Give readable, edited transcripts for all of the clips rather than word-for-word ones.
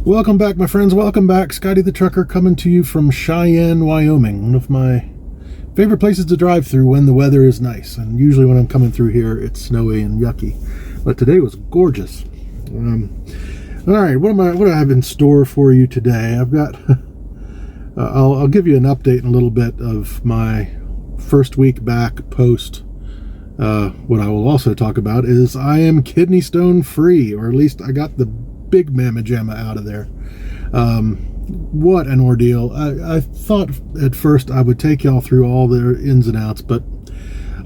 Welcome back, my friends. Welcome back. Scotty the Trucker coming to you from Cheyenne, Wyoming. One of my favorite places to drive through when the weather is nice. And usually when I'm coming through here, it's snowy and yucky. But today was gorgeous. All right, what do I have in store for you today? I've got... I'll give you an update in a little bit of my first week back post. What I will also talk about is I am kidney stone free, or at least I got the big mamma jamma out of there. What an ordeal. I thought at first I would take y'all through all the ins and outs, but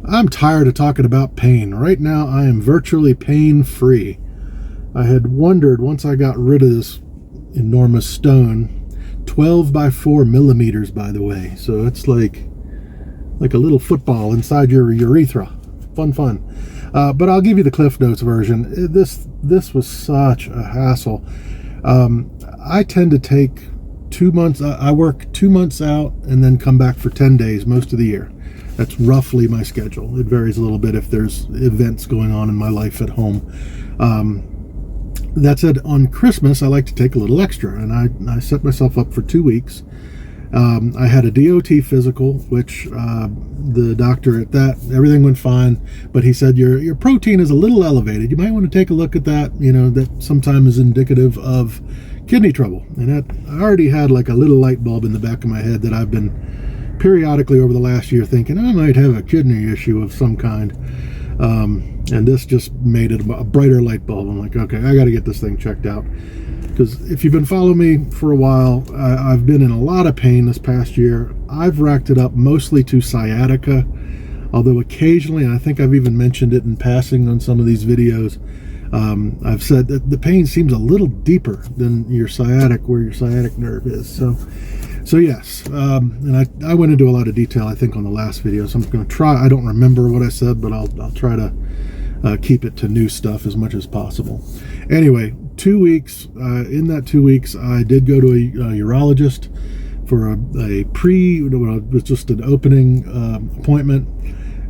I'm tired of talking about pain. Right now I am virtually pain free. I had wondered, once I got rid of this enormous stone, 12 by 4 millimeters, by the way, so it's like a little football inside your urethra. Fun. But I'll give you the Cliff Notes version. This was such a hassle. I tend to take 2 months. I work 2 months out and then come back for 10 days most of the year. That's roughly my schedule. It varies a little bit if there's events going on in my life at home. That said, on Christmas, I like to take a little extra, and I set myself up for 2 weeks. I had a DOT physical, which the doctor at that, everything went fine, but he said your protein is a little elevated. You might want to take a look at that. You know, that sometimes is indicative of kidney trouble. And I already had like a little light bulb in the back of my head that I've been periodically over the last year thinking I might have a kidney issue of some kind. And this just made it a brighter light bulb. I'm like, okay, I got to get this thing checked out. Because if you've been following me for a while, I've been in a lot of pain this past year. I've racked it up mostly to sciatica, although occasionally, and I think I've even mentioned it in passing on some of these videos, I've said that the pain seems a little deeper than your sciatic, where your sciatic nerve is. So yes, and I went into a lot of detail, I think, on the last video, so I'm going to try. I don't remember what I said, but I'll try to keep it to new stuff as much as possible. Anyway, 2 weeks. In that 2 weeks, I did go to a urologist for it was just an opening appointment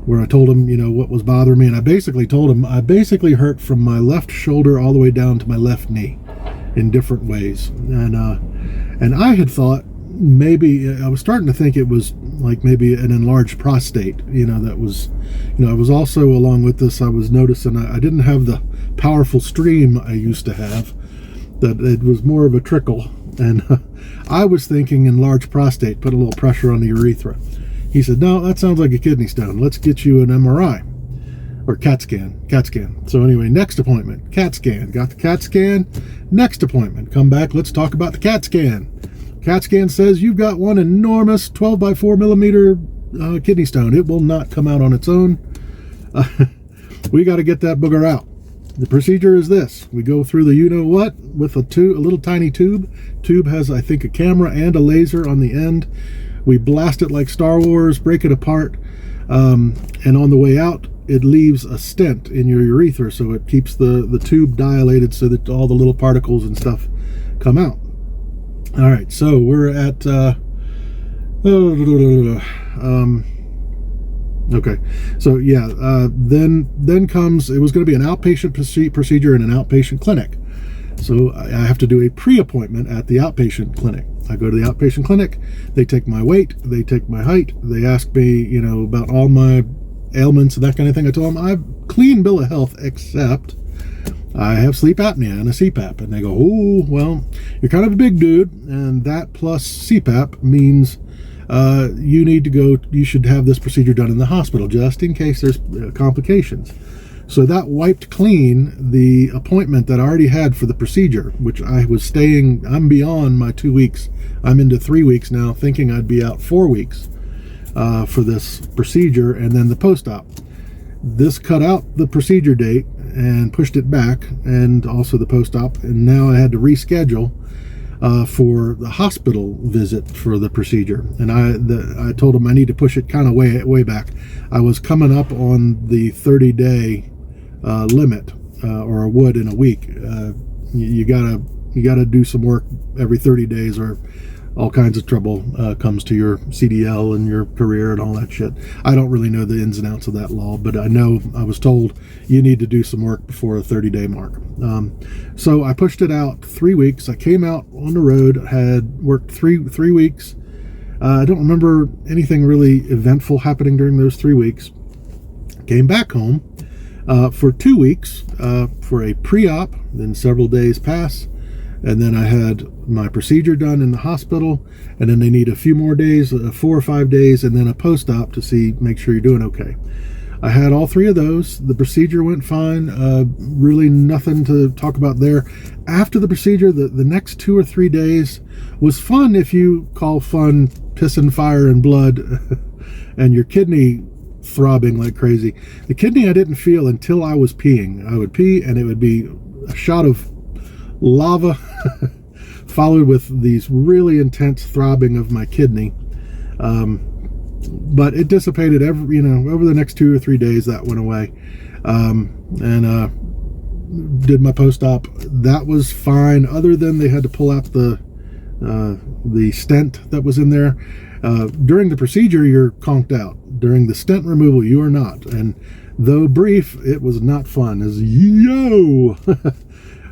where I told him, you know, what was bothering me, and I basically told him I basically hurt from my left shoulder all the way down to my left knee in different ways, and I had thought maybe I was starting to think it was like maybe an enlarged prostate. You know, that was, you know, I was also, along with this, I was noticing I didn't have the powerful stream I used to have, that it was more of a trickle, and I was thinking enlarged prostate, put a little pressure on the urethra. He said, no, that sounds like a kidney stone. Let's get you an MRI or CAT scan. So anyway, next appointment, CAT scan. Got the CAT scan. Next appointment, come back, let's talk about the CAT scan. CAT scan says you've got one enormous 12 by 4 millimeter kidney stone. It will not come out on its own. We got to get that booger out. The procedure is this: we go through the you-know-what with a little tiny tube. Tube has, I think, a camera and a laser on the end. We blast it like Star Wars, break it apart, and on the way out, it leaves a stent in your urethra, so it keeps the tube dilated so that all the little particles and stuff come out. All right, so we're at okay, so yeah, then comes, it was going to be an outpatient procedure in an outpatient clinic. So I have to do a pre-appointment at the outpatient clinic. I go to the outpatient clinic, they take my weight, they take my height, they ask me, you know, about all my ailments and that kind of thing. I told them I have clean bill of health, except I have sleep apnea and a CPAP. And they go, oh, well, you're kind of a big dude, and that plus CPAP means you need to go, you should have this procedure done in the hospital just in case there's complications. So that wiped clean the appointment that I already had for the procedure, which I was staying, I'm beyond my 2 weeks. I'm into 3 weeks now, thinking I'd be out 4 weeks for this procedure and then the post-op. This cut out the procedure date and pushed it back, and also the post-op, and now I had to reschedule for the hospital visit for the procedure. And I told him I need to push it kind of way back. I was coming up on the 30-day limit, or would in a week. You gotta do some work every 30 days, or all kinds of trouble comes to your CDL and your career and all that shit. I don't really know the ins and outs of that law, but I know I was told you need to do some work before a 30-day mark. So I pushed it out 3 weeks. I came out on the road, had worked three weeks. I don't remember anything really eventful happening during those 3 weeks. Came back home for 2 weeks for a pre-op, then several days pass, and then I had my procedure done in the hospital, and then they need a few more days, 4 or 5 days, and then a post-op to make sure you're doing okay. I had all 3 of those. The procedure went fine. Really nothing to talk about there. After the procedure, the next 2 or 3 days was fun, if you call fun piss and fire and blood and your kidney throbbing like crazy. The kidney I didn't feel until I was peeing. I would pee and it would be a shot of lava followed with these really intense throbbing of my kidney. But it dissipated over the next 2 or 3 days. That went away. And did my post-op. That was fine, other than they had to pull out the stent that was in there. During the procedure, you're conked out. During the stent removal, you are not. And though brief, it was not fun. As yo,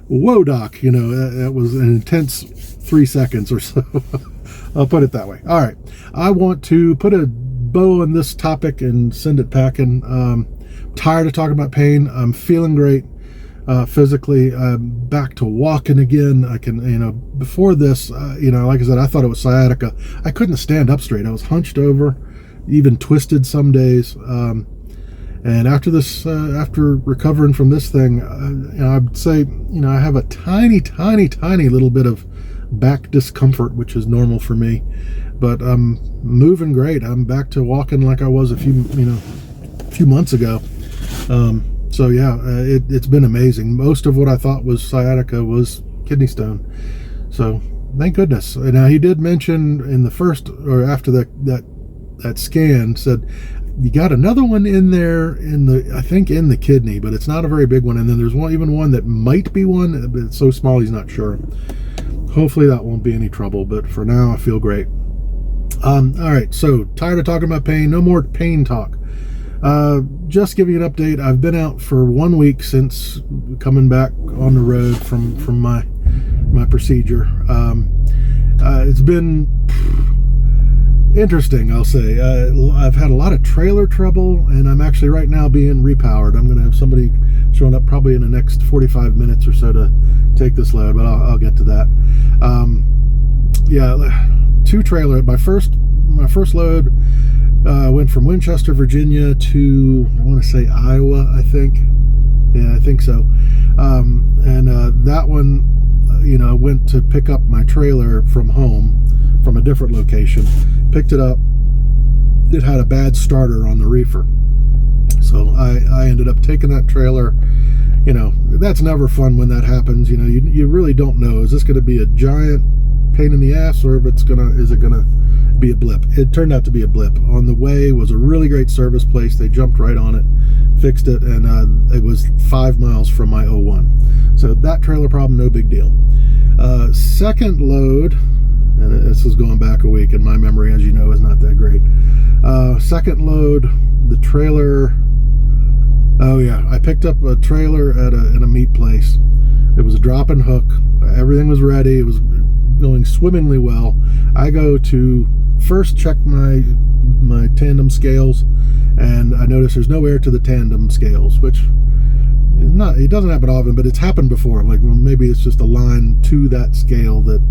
whoa, doc. It was an intense 3 seconds or so. I'll put it that way. All right, I want to put a bow on this topic and send it packing. Tired of talking about pain. I'm feeling great. Physically, I'm back to walking again. I can, before this, like I said, I thought it was sciatica. I couldn't stand up straight. I was hunched over, even twisted some days. And after this, after recovering from this thing, I'd say, I have a tiny, tiny, tiny little bit of back discomfort, which is normal for me, but I'm moving great. I'm back to walking like I was a few months ago. So yeah, it's been amazing. Most of what I thought was sciatica was kidney stone. So thank goodness. Now he did mention in the first, or after that scan, said you got another one in there I think in the kidney, but it's not a very big one. And then there's one that might be one, but it's so small he's not sure. Hopefully that won't be any trouble, but for now I feel great. All right, so tired of talking about pain. No more pain talk. Just giving you an update. I've been out for 1 week since coming back on the road from my procedure. It's been interesting, I'll say. I've had a lot of trailer trouble, and I'm actually right now being repowered. I'm going to have somebody showing up probably in the next 45 minutes or so to take this load, but I'll get to that. Yeah, 2 trailer. My first load went from Winchester, Virginia to, I want to say Iowa, I think. Yeah, I think so. And that one, went to pick up my trailer from home, from a different location. Picked it up. It had a bad starter on the reefer. So I ended up taking that trailer. That's never fun when that happens. You really don't know. Is this going to be a giant pain in the ass, or is it gonna be a blip? It turned out to be a blip. On the way was a really great service place. They jumped right on it, fixed it, and it was 5 miles from my 01. So that trailer problem, no big deal. Second load, and this is going back a week, and my memory, as you know, is not that great. Second load, the trailer. Oh yeah, I picked up a trailer at a meat place. It was a drop and hook. Everything was ready. It was going swimmingly well. I go to first check my tandem scales, and I notice there's no air to the tandem scales, which it doesn't happen often, but it's happened before. Like, well, maybe it's just a line to that scale that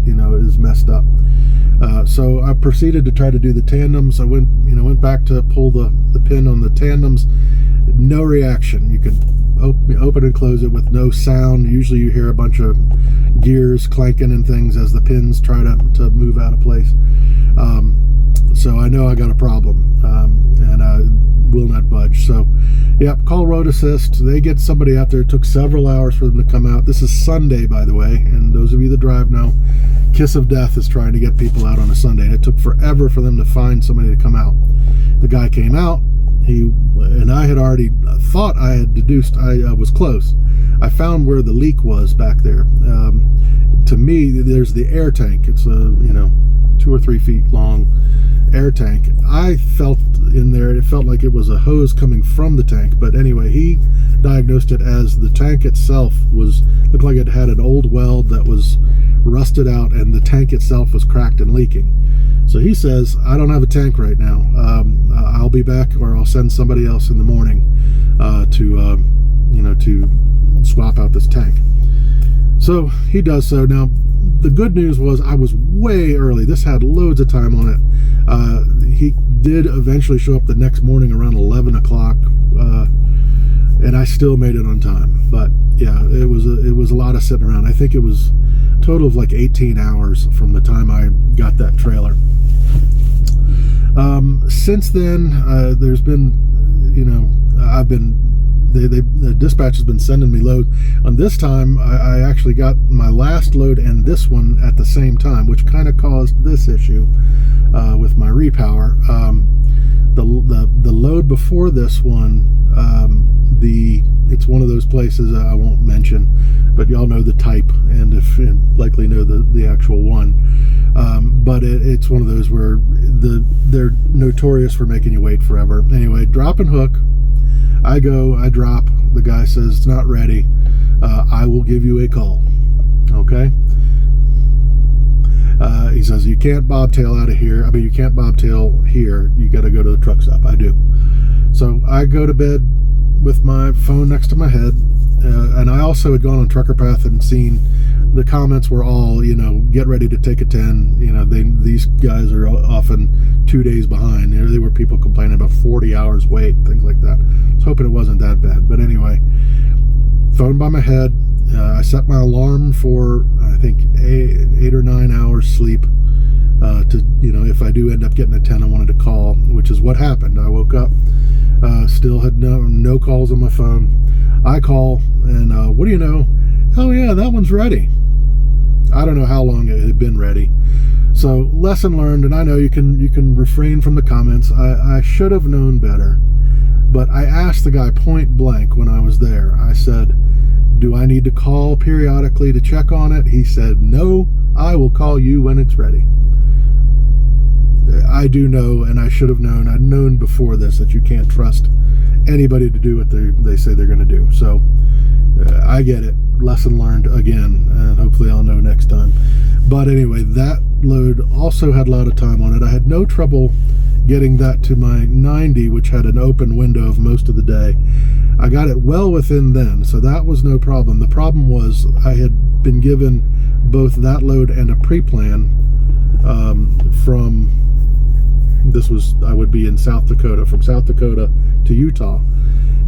is messed up. So I proceeded to try to do the tandems. I went back to pull the pin on the tandems. No reaction. You could open and close it with no sound. Usually you hear a bunch of gears clanking and things as the pins try to move out of place. So I know I got a problem, and I will not budge. So yep, call Road Assist. They get somebody out there. It took several hours for them to come out. This is Sunday, by the way, and those of you that drive know, kiss of death is trying to get people out on a Sunday, and it took forever for them to find somebody to come out. The guy came out. And I had already thought I had deduced I was close. I found where the leak was back there. To me, there's the air tank. It's a 2 2 or 3 feet long air tank. I felt in there, it felt like it was a hose coming from the tank, but anyway, he diagnosed it as the tank itself looked like it had an old weld that was rusted out, and the tank itself was cracked and leaking. So he says, I don't have a tank right now. I'll be back, or I'll send somebody else in the morning to swap out this tank. So he does so. Now, the good news was I was way early. This had loads of time on it. He did eventually show up the next morning around 11 o'clock, and I still made it on time. But yeah, it was a lot of sitting around. I think it was a total of like 18 hours from the time I got that trailer. Since then, there's been, the dispatch has been sending me loads. On this time, I actually got my last load and this one at the same time, which kind of caused this issue with my repower. The load before this one, it's one of those places I won't mention, but y'all know the type, and likely know the actual one. But it's one of those where they're notorious for making you wait forever. Anyway, drop and hook. I go, I drop. The guy says it's not ready. I will give you a call. Okay. He says you can't bobtail out of here. I mean, you can't bobtail here. You got to go to the truck stop. I do. So I go to bed with my phone next to my head, and I also had gone on Trucker Path and seen the comments were all, get ready to take a 10. These guys are often 2 days behind. There were people complaining about 40 hours wait and things like that. I was hoping it wasn't that bad. But anyway, phone by my head. I set my alarm for, I think, 8 or 9 hours sleep. If I do end up getting a 10, I wanted to call, which is what happened. I woke up, still had no calls on my phone. I call, and what do you know? Oh yeah, that one's ready. I don't know how long it had been ready. So lesson learned, and I know you can refrain from the comments. I should have known better, but I asked the guy point blank when I was there. I said, do I need to call periodically to check on it? He said, no, I will call you when it's ready. I do know, and I should have known. I'd known before this that you can't trust anybody to do what they say they're going to do. So I get it. Lesson learned again, and hopefully I'll know next time. But anyway, that load also had a lot of time on it. I had no trouble getting that to my 90, which had an open window of most of the day. I got it well within then, so that was no problem. The problem was I had been given both that load and a pre-plan I would be in South Dakota, from South Dakota to Utah.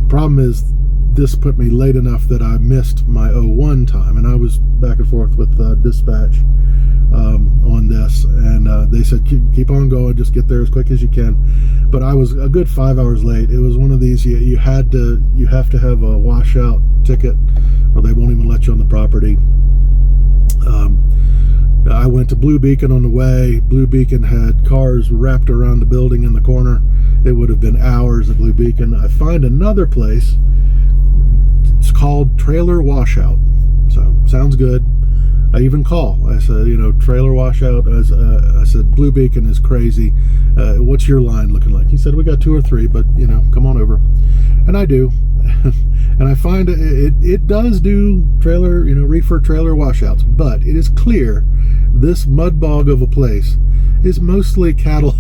Problem is, this put me late enough that I missed my 01 time, and I was back and forth with dispatch on this, and they said keep on going, just get there as quick as you can. But I was a good 5 hours late. It was one of these you have to have a washout ticket, or they won't even let you on the property. I went to Blue Beacon on the way. Blue Beacon had cars wrapped around the building in the corner. It would have been hours at Blue Beacon. I find another place. It's called Trailer Washout. So sounds good. I even call. I said, trailer washout. I said, Blue Beacon is crazy. What's your line looking like? He said, we got 2 or 3, but come on over. And I do. And I find it does do trailer, reefer trailer washouts, but it is clear this mud bog of a place is mostly cattle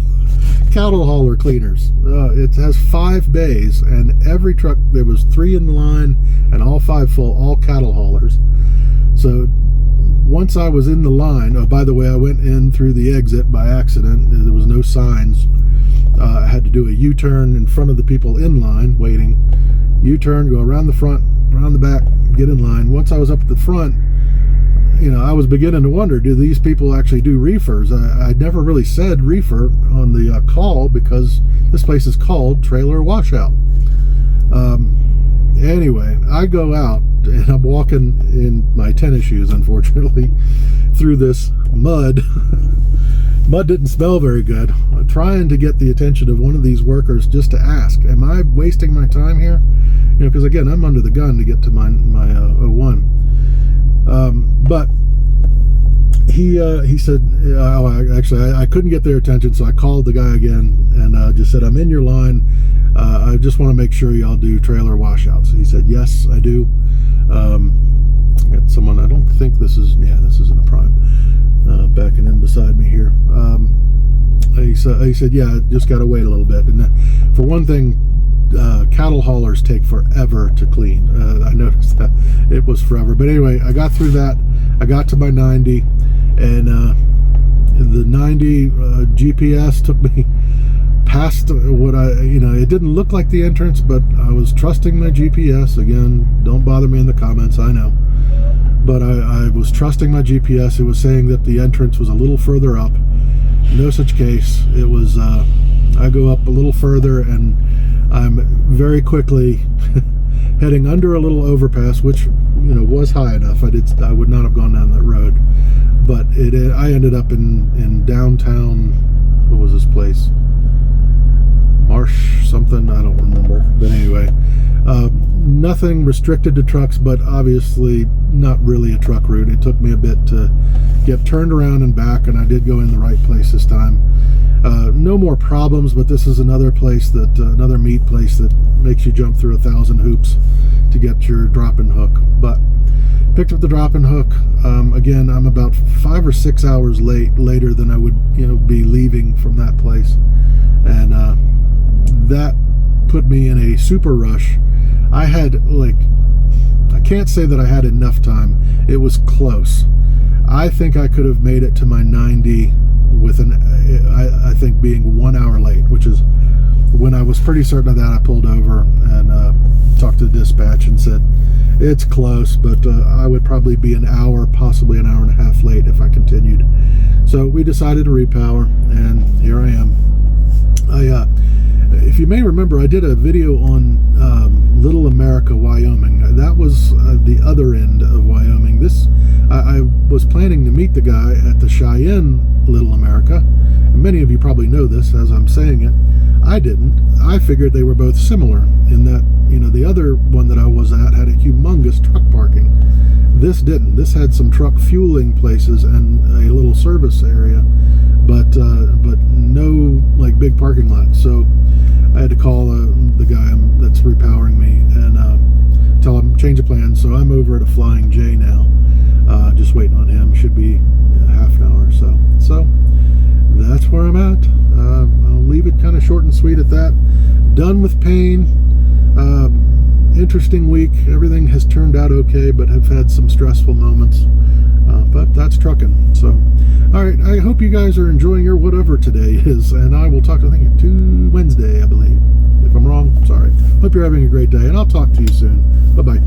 hauler cleaners. It has 5 bays, and every truck, there was 3 in the line, and all 5 full, all cattle haulers. So once I was in the line, oh, by the way, I went in through the exit by accident. There was no signs. I had to do a U-turn in front of the people in line waiting. U-turn, go around the front, around the back, get in line. Once I was up at the front, I was beginning to wonder, do these people actually do reefers? I never really said reefer on the call, because this place is called Trailer Washout. Anyway, I go out, and I'm walking in my tennis shoes, unfortunately, through this mud. Mud didn't smell very good. I'm trying to get the attention of one of these workers just to ask, am I wasting my time here? Because again, I'm under the gun to get to my 01. But he said, actually, I couldn't get their attention, so I called the guy again and just said, I'm in your line. I just want to make sure y'all do trailer washouts. He said, yes, I do. Got someone, I don't think this isn't a prime, backing in beside me here. He said, yeah, just got to wait a little bit. And for one thing, cattle haulers take forever to clean. I noticed that it was forever. But anyway, I got through that. I got to my 90, and the 90 GPS took me past what it didn't look like the entrance, but I was trusting my GPS. Again, don't bother me in the comments, I know. But I was trusting my GPS. It was saying that the entrance was a little further up. No such case. It was, I go up a little further, and I'm very quickly heading under a little overpass, which, was high enough. I would not have gone down that road. But I ended up in downtown, what was this place? Marsh something, I don't remember. But anyway, nothing restricted to trucks, but obviously not really a truck route. It took me a bit to get turned around and back, and I did go in the right place this time. No more problems, but this is another place another meat place that makes you jump through 1,000 hoops to get your drop-in hook. But picked up the drop-in hook. Again, I'm about 5 or 6 hours later than I would be leaving from that place, and that put me in a super rush. I had I can't say that I had enough time. It was close. I think I could have made it to my 90 with I think being 1 hour late, which is when I was pretty certain of that. I pulled over and talked to the dispatch and said, it's close, but I would probably be an hour, possibly an hour and a half late if I continued. So we decided to repower, and here I am. If you may remember, I did a video on Little America, Wyoming. That was the other end of Wyoming. I was planning to meet the guy at the Cheyenne Little America. And many of you probably know this as I'm saying it. I didn't. I figured they were both similar in that, the other one that I was at had a humongous truck parking. This didn't. This had some truck fueling places and a little service area, but no big parking lot. So I had to call the guy that's repowering me and tell him change of plans. So I'm over at a Flying J now, just waiting on him. Should be half an hour or so. So that's where I'm at. I'll leave it kind of short and sweet at that. Done with pain. Interesting week. Everything has turned out okay, but have had some stressful moments. But that's trucking. So, all right. I hope you guys are enjoying your whatever today is, and I will talk to you Wednesday, I believe. If I'm wrong, sorry. Hope you're having a great day, and I'll talk to you soon. Bye-bye.